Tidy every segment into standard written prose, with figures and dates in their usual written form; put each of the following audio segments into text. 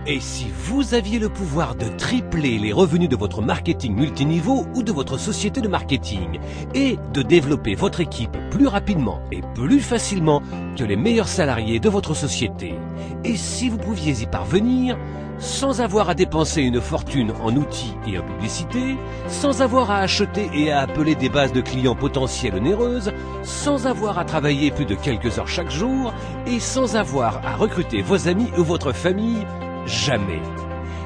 Et si vous aviez le pouvoir de tripler les revenus de votre marketing multiniveau ou de votre société de marketing et de développer votre équipe plus rapidement et plus facilement que les meilleurs salariés de votre société, et si vous pouviez y parvenir sans avoir à dépenser une fortune en outils et en publicité, sans avoir à acheter et à appeler des bases de clients potentiels onéreuses, sans avoir à travailler plus de quelques heures chaque jour et sans avoir à recruter vos amis ou votre famille, jamais.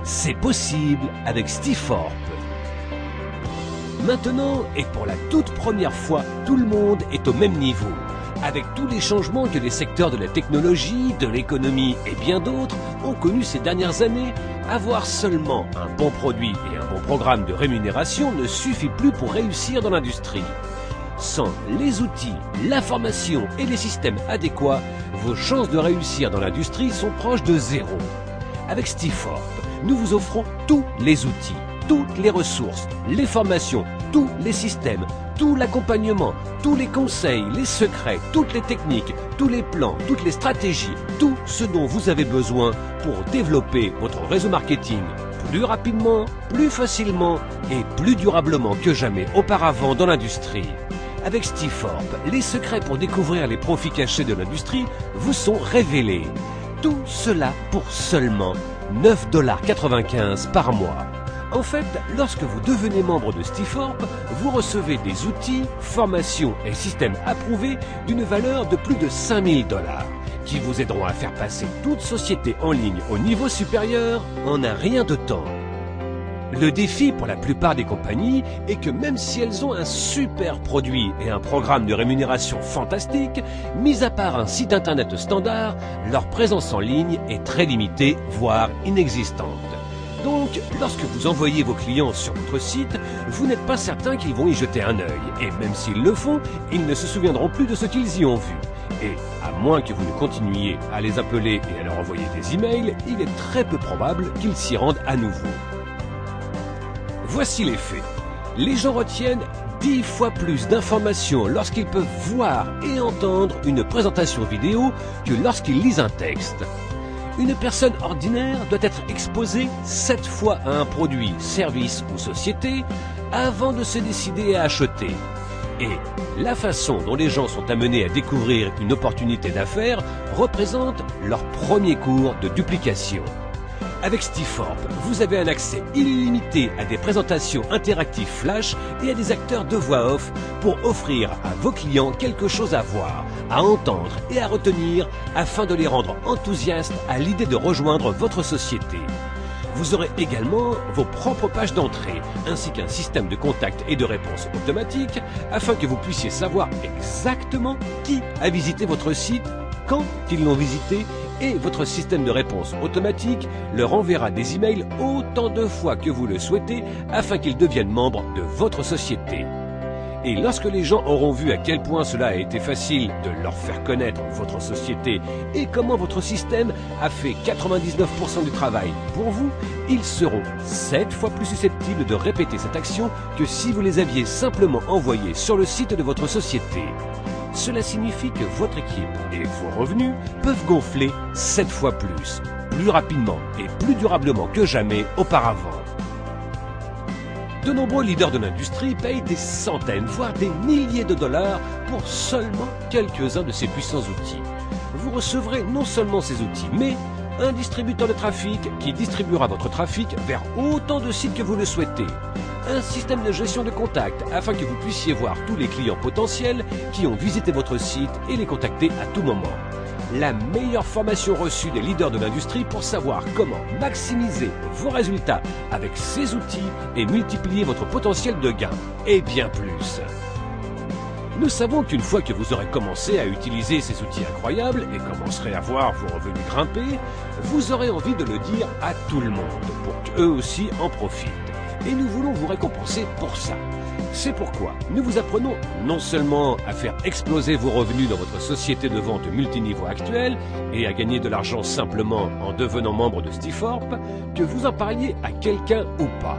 C'est possible avec Stiforp. Maintenant, et pour la toute première fois, tout le monde est au même niveau. Avec tous les changements que les secteurs de la technologie, de l'économie et bien d'autres ont connus ces dernières années, avoir seulement un bon produit et un bon programme de rémunération ne suffit plus pour réussir dans l'industrie. Sans les outils, l'information et les systèmes adéquats, vos chances de réussir dans l'industrie sont proches de zéro. Avec Stiforp, nous vous offrons tous les outils, toutes les ressources, les formations, tous les systèmes, tout l'accompagnement, tous les conseils, les secrets, toutes les techniques, tous les plans, toutes les stratégies, tout ce dont vous avez besoin pour développer votre réseau marketing plus rapidement, plus facilement et plus durablement que jamais auparavant dans l'industrie. Avec Stiforp, les secrets pour découvrir les profits cachés de l'industrie vous sont révélés. Tout cela pour seulement 9,95 $ par mois. En fait, lorsque vous devenez membre de Stiforp, vous recevez des outils, formations et systèmes approuvés d'une valeur de plus de 5 000 $ qui vous aideront à faire passer toute société en ligne au niveau supérieur en un rien de temps. Le défi pour la plupart des compagnies est que même si elles ont un super produit et un programme de rémunération fantastique, mis à part un site internet standard, leur présence en ligne est très limitée, voire inexistante. Donc, lorsque vous envoyez vos clients sur votre site, vous n'êtes pas certain qu'ils vont y jeter un œil. Et même s'ils le font, ils ne se souviendront plus de ce qu'ils y ont vu. Et à moins que vous ne continuiez à les appeler et à leur envoyer des emails, il est très peu probable qu'ils s'y rendent à nouveau. Voici les faits. Les gens retiennent 10 fois plus d'informations lorsqu'ils peuvent voir et entendre une présentation vidéo que lorsqu'ils lisent un texte. Une personne ordinaire doit être exposée 7 fois à un produit, service ou société avant de se décider à acheter. Et la façon dont les gens sont amenés à découvrir une opportunité d'affaires représente leur premier cours de duplication. Avec Stiforp, vous avez un accès illimité à des présentations interactives flash et à des acteurs de voix off pour offrir à vos clients quelque chose à voir, à entendre et à retenir afin de les rendre enthousiastes à l'idée de rejoindre votre société. Vous aurez également vos propres pages d'entrée ainsi qu'un système de contact et de réponse automatique afin que vous puissiez savoir exactement qui a visité votre site, quand ils l'ont visité, et votre système de réponse automatique leur enverra des emails autant de fois que vous le souhaitez afin qu'ils deviennent membres de votre société. Et lorsque les gens auront vu à quel point cela a été facile de leur faire connaître votre société et comment votre système a fait 99% du travail pour vous, ils seront 7 fois plus susceptibles de répéter cette action que si vous les aviez simplement envoyés sur le site de votre société. Cela signifie que votre équipe et vos revenus peuvent gonfler 7 fois plus rapidement et plus durablement que jamais auparavant. De nombreux leaders de l'industrie payent des centaines, voire des milliers de dollars pour seulement quelques-uns de ces puissants outils. Vous recevrez non seulement ces outils, mais un distributeur de trafic qui distribuera votre trafic vers autant de sites que vous le souhaitez. Un système de gestion de contacts afin que vous puissiez voir tous les clients potentiels qui ont visité votre site et les contacter à tout moment. La meilleure formation reçue des leaders de l'industrie pour savoir comment maximiser vos résultats avec ces outils et multiplier votre potentiel de gain, et bien plus. Nous savons qu'une fois que vous aurez commencé à utiliser ces outils incroyables et commencerez à voir vos revenus grimper, vous aurez envie de le dire à tout le monde pour qu'eux aussi en profitent. Et nous voulons vous récompenser pour ça. C'est pourquoi nous vous apprenons non seulement à faire exploser vos revenus dans votre société de vente multiniveau actuelle et à gagner de l'argent simplement en devenant membre de Stiforp, que vous en parliez à quelqu'un ou pas.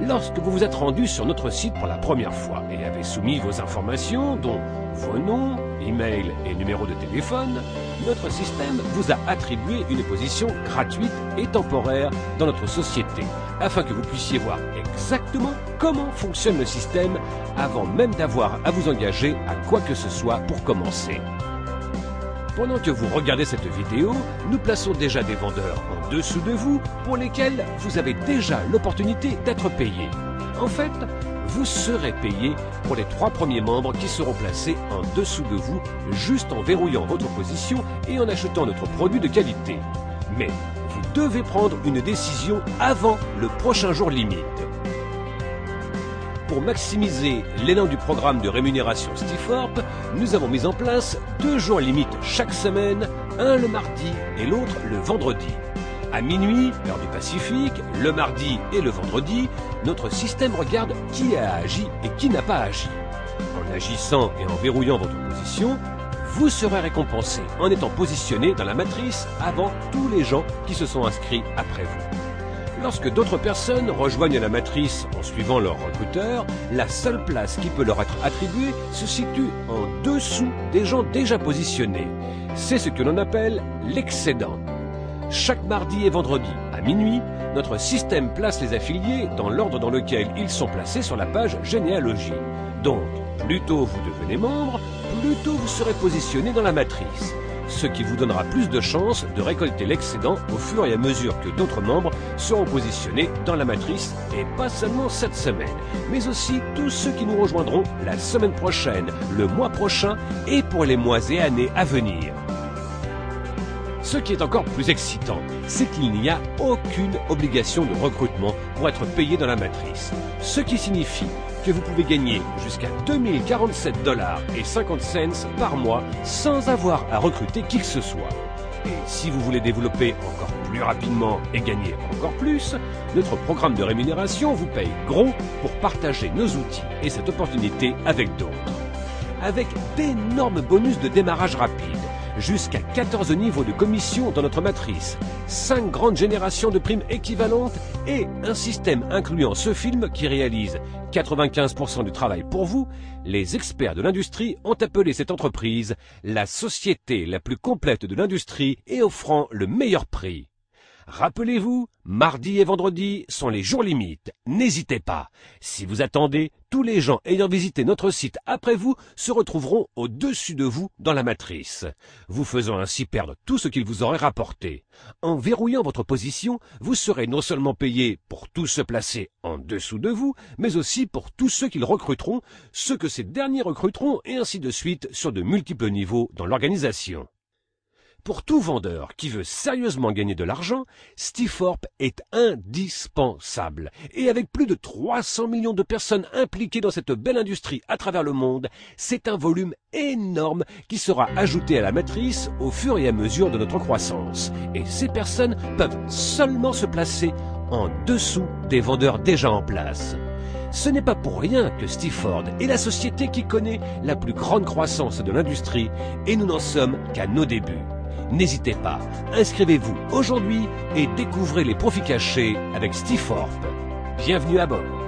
Lorsque vous vous êtes rendu sur notre site pour la première fois et avez soumis vos informations, dont vos noms, email et numéro de téléphone, notre système vous a attribué une position gratuite et temporaire dans notre société, afin que vous puissiez voir exactement comment fonctionne le système avant même d'avoir à vous engager à quoi que ce soit pour commencer. Pendant que vous regardez cette vidéo, nous plaçons déjà des vendeurs en dessous de vous pour lesquels vous avez déjà l'opportunité d'être payé. En fait, vous serez payé pour les 3 premiers membres qui seront placés en dessous de vous juste en verrouillant votre position et en achetant notre produit de qualité. Mais vous devez prendre une décision avant le prochain jour limite. Pour maximiser l'élan du programme de rémunération Stiforp, nous avons mis en place 2 jours limites chaque semaine, un le mardi et l'autre le vendredi. À minuit, heure du Pacifique, le mardi et le vendredi, notre système regarde qui a agi et qui n'a pas agi. En agissant et en verrouillant votre position, vous serez récompensé en étant positionné dans la matrice avant tous les gens qui se sont inscrits après vous. Lorsque d'autres personnes rejoignent la matrice en suivant leur recruteur, la seule place qui peut leur être attribuée se situe en dessous des gens déjà positionnés. C'est ce que l'on appelle l'excédent. Chaque mardi et vendredi, à minuit, notre système place les affiliés dans l'ordre dans lequel ils sont placés sur la page généalogie. Donc, plus tôt vous devenez membre, plus tôt vous serez positionné dans la matrice, ce qui vous donnera plus de chances de récolter l'excédent au fur et à mesure que d'autres membres seront positionnés dans la matrice, et pas seulement cette semaine, mais aussi tous ceux qui nous rejoindront la semaine prochaine, le mois prochain et pour les mois et années à venir. Ce qui est encore plus excitant, c'est qu'il n'y a aucune obligation de recrutement pour être payé dans la matrice, ce qui signifie que vous pouvez gagner jusqu'à 2047,50 $ par mois sans avoir à recruter qui que ce soit. Et si vous voulez développer encore plus rapidement et gagner encore plus, notre programme de rémunération vous paye gros pour partager nos outils et cette opportunité avec d'autres. Avec d'énormes bonus de démarrage rapide, jusqu'à 14 niveaux de commission dans notre matrice, 5 grandes générations de primes équivalentes et un système incluant ce film qui réalise 95% du travail pour vous, les experts de l'industrie ont appelé cette entreprise la société la plus complète de l'industrie et offrant le meilleur prix. Rappelez-vous, mardi et vendredi sont les jours limites. N'hésitez pas. Si vous attendez, tous les gens ayant visité notre site après vous se retrouveront au-dessus de vous dans la matrice, vous faisant ainsi perdre tout ce qu'ils vous auraient rapporté. En verrouillant votre position, vous serez non seulement payé pour tous se placer en dessous de vous, mais aussi pour tous ceux qu'ils recruteront, ceux que ces derniers recruteront et ainsi de suite sur de multiples niveaux dans l'organisation. Pour tout vendeur qui veut sérieusement gagner de l'argent, Stiforp est indispensable. Et avec plus de 300 millions de personnes impliquées dans cette belle industrie à travers le monde, c'est un volume énorme qui sera ajouté à la matrice au fur et à mesure de notre croissance. Et ces personnes peuvent seulement se placer en dessous des vendeurs déjà en place. Ce n'est pas pour rien que Stiforp est la société qui connaît la plus grande croissance de l'industrie et nous n'en sommes qu'à nos débuts. N'hésitez pas, inscrivez-vous aujourd'hui et découvrez les profits cachés avec Stiforp. Bienvenue à bord.